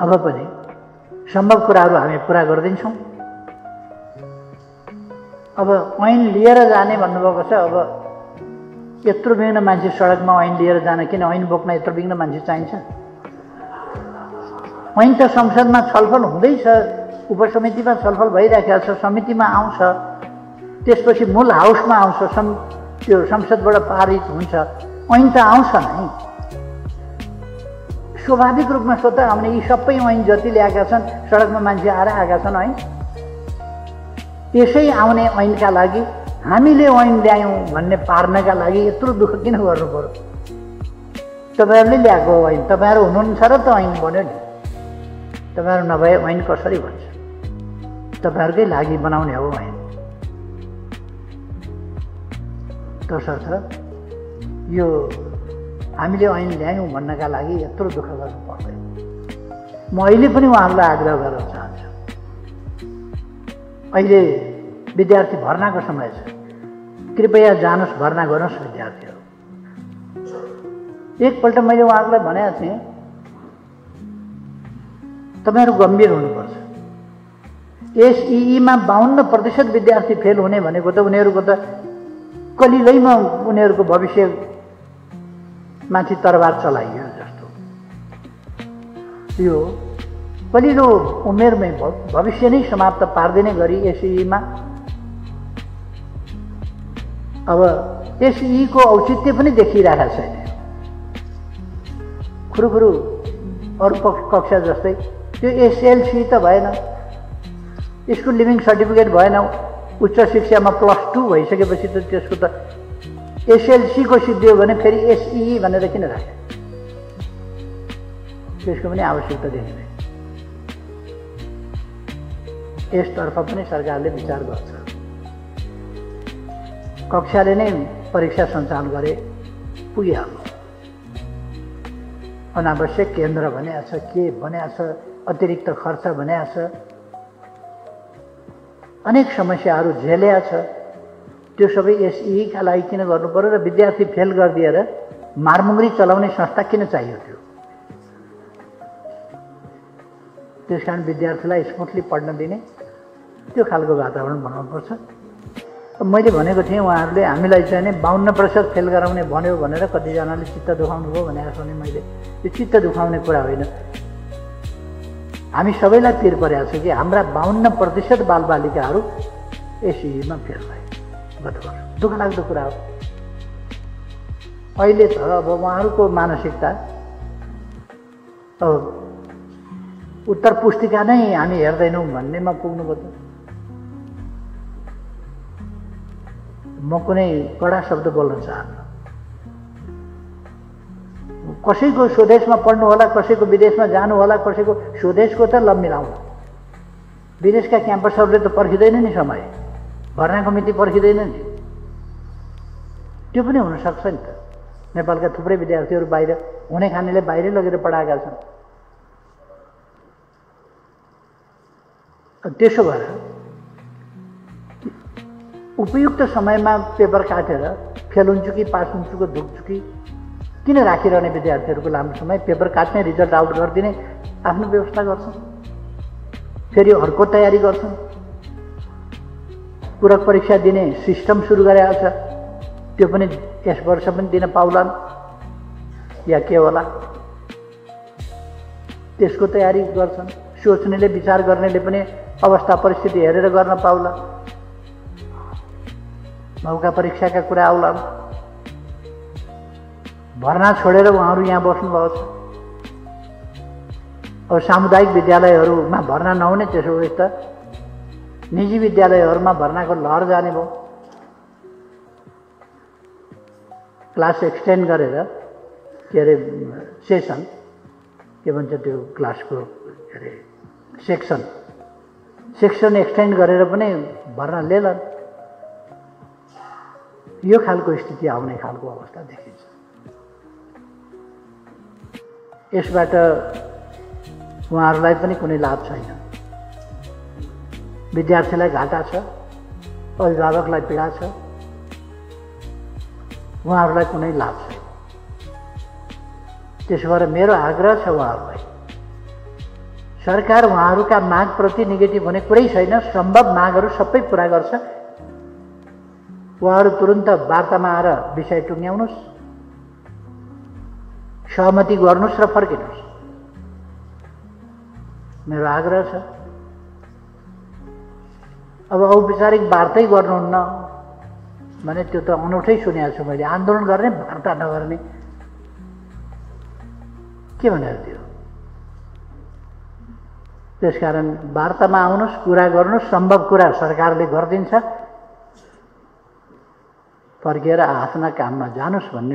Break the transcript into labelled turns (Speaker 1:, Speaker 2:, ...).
Speaker 1: अब पनि सम्भव कुराहरू हामी पुरा गरिदिन्छौँ। अब ऐन लिएर जाने भन्नुभएको छ। अब यत्रो बिघ्न मान्छे सडकमा ऐन लिएर जान किन ऐन बोक्न यत्रो बिघ्न मान्छे चाहिन्छ? ऐन त संसदमा छलफल हुँदैछ, उपसमितिमा छलफल भइरहेको छ, समितिमा आउँछ, त्यसपछि मूल हाउसमा आउँछ, त्यो संसदबाट पारित हुन्छ, ऐन त आउँछ नै। स्वाभाविक रूपमा स्वतः आउने यी सबै ऐन जति ल्याएका छन् सडकमा मान्छे आएर आएका छन् ऐन। यसै आउने ऐनका लागि हामीले ऐन ल्यायौँ भन्ने पार्नका लागि यत्रो दुःख किन गर्नु पर्यो? तपाईँहरूले ल्याएको ऐन, तपाईँहरू हुनुहुन्छ र त ऐन बन्यो नि। तपाईँहरू नभए ऐन कसरी भन्छ? तपाईँहरूकै लागि बनाउने हो ऐन। तसर्थ यो हामीले ऐन ल्यायौँ भन्नका लागि यत्रो दुःख गर्नु पर्दैन। म अहिले पनि उहाँहरूलाई आग्रह गर्न चाहन्छु। अहिले विद्यार्थी भर्नाको समय छ, कृपया जानुहोस्, भर्ना गर्नुहोस् विद्यार्थीहरू। एकपल्ट मैले उहाँहरूलाई भनेको थिएँ, तपाईँहरू गम्भीर हुनुपर्छ। एसईईमा 52% विद्यार्थी फेल हुने भनेको त उनीहरूको त कलिलैमा उनीहरूको भविष्य माथि तरबार चलाइयो जस्तो। यो कलिलो उमेरमै भविष्य नै समाप्त पारिदिने गरी एसईईमा अब एसईईको औचित्य पनि देखिरहेको छैन। खुरुखुरु अरू कक्षा जस्तै त्यो एसएलसी त भएन, स्कुल लिभिङ सर्टिफिकेट भएन, उच्च शिक्षामा +2 भइसकेपछि त त्यसको त एसएलसीको सिद्धियो भने फेरि एसईई भनेर किन राख्यो? त्यसको पनि आवश्यकता देखिँदैन। यसतर्फ पनि सरकारले विचार गर्छ। कक्षाले नै परीक्षा सञ्चालन गरे पुगिहाल्नु। अनावश्यक केन्द्र भनेको छ, के भनेको छ, अतिरिक्त खर्च भनेको छ, अनेक समस्याहरू झेलेको छ। त्यो सबै एसईईका लागि किन गर्नु पर्यो? र विद्यार्थी फेल गरिदिएर मारमुङ्गरी चलाउने संस्था किन चाहियो त्यो? त्यसकारण विद्यार्थीलाई स्मुथली पढ्न दिने त्यो खालको वातावरण बनाउनुपर्छ। मैले भनेको थिएँ उहाँहरूले हामीलाई चाहिँ नि 52% फेल गराउने भन्यो भनेर कतिजनाले चित्त दुखाउनु भयो भनेर सुने मैले। त्यो चित्त दुखाउने कुरा होइन। हामी सबैलाई पिर परेको छ कि हाम्रा 52% बालबालिकाहरू एसईईमा फेल भए गत वर्ष। दुःख लाग्दो कुरा हो। अहिले त अब उहाँहरूको मानसिकता अब उत्तर पुस्तिका नै हामी हेर्दैनौँ भन्नेमा पुग्नुभयो त। म कुनै कडा शब्द बोल्न चाहन्न। कसैको स्वदेशमा पढ्नु होला, कसैको विदेशमा जानु होला, कसैको स्वदेशको त ल मिलाउँ। विदेशका क्याम्पसहरूले त पर्खिँदैन नि समय, भर्नाको मिति पर्खिँदैन नि। त्यो पनि हुनसक्छ नि त। नेपालका थुप्रै विद्यार्थीहरू बाहिर हुने खानेले बाहिरै लगेर पढाएका छन्। त्यसो भएर उपयुक्त समयमा पेपर काटेर फेल हुन्छु कि पास हुन्छु कि दुख्छु कि किन राखिरहने? विद्यार्थीहरूको लामो समय पेपर काट्ने, रिजल्ट आउट गरिदिने आफ्नो व्यवस्था गर्छन्, फेरि अर्को तयारी गर्छन्। पूरक परीक्षा दिने सिस्टम सुरु गरेको छ, त्यो पनि यस वर्ष पनि दिन पाउलान् या के होला, त्यसको तयारी गर्छन्। सोच्नेले, विचार गर्नेले पनि अवस्था परिस्थिति हेरेर गर्न पाउला। मौका परीक्षाका कुरा आउलान्। भर्ना छोडेर उहाँहरू यहाँ बस्नुभएको छ। अब सामुदायिक विद्यालयहरूमा भर्ना नहुने, त्यसो भए त निजी विद्यालयहरूमा भर्नाको लहर जाने भयो। क्लास एक्सटेन्ड गरेर के अरे सेसन के भन्छ त्यो क्लासको के अरे सेक्सन एक्सटेन्ड गरेर पनि भर्ना लिएलान्। यो खालको स्थिति आउने खालको अवस्था देखिन्छ। यसबाट उहाँहरूलाई पनि कुनै लाभ छैन। विद्यार्थीलाई घाटा छ, अभिभावकलाई पीडा छ, उहाँहरूलाई कुनै लाभ छैन। त्यसो भएर मेरो आग्रह छ उहाँहरूलाई, सरकार उहाँहरूका मागप्रति नेगेटिभ हुने कुरै छैन। सम्भव मागहरू सबै पुरा गर्छ। उहाँहरू तुरुन्त वार्तामा आएर विषय टुङ्ग्याउनुहोस्, सहमति गर्नुहोस् र फर्किनुहोस्, मेरो आग्रह छ। अब औपचारिक वार्तै गर्नुहुन्न भने त्यो त अनौठै सुनेको छु मैले। आन्दोलन गर्ने वार्ता नगर्ने के भनेर त्यो? त्यसकारण वार्तामा आउनुहोस्, कुरा गर्नुहोस्, सम्भव कुरा सरकारले गरिदिन्छ, फर्केर आफ्ना काममा जानुहोस् भन्ने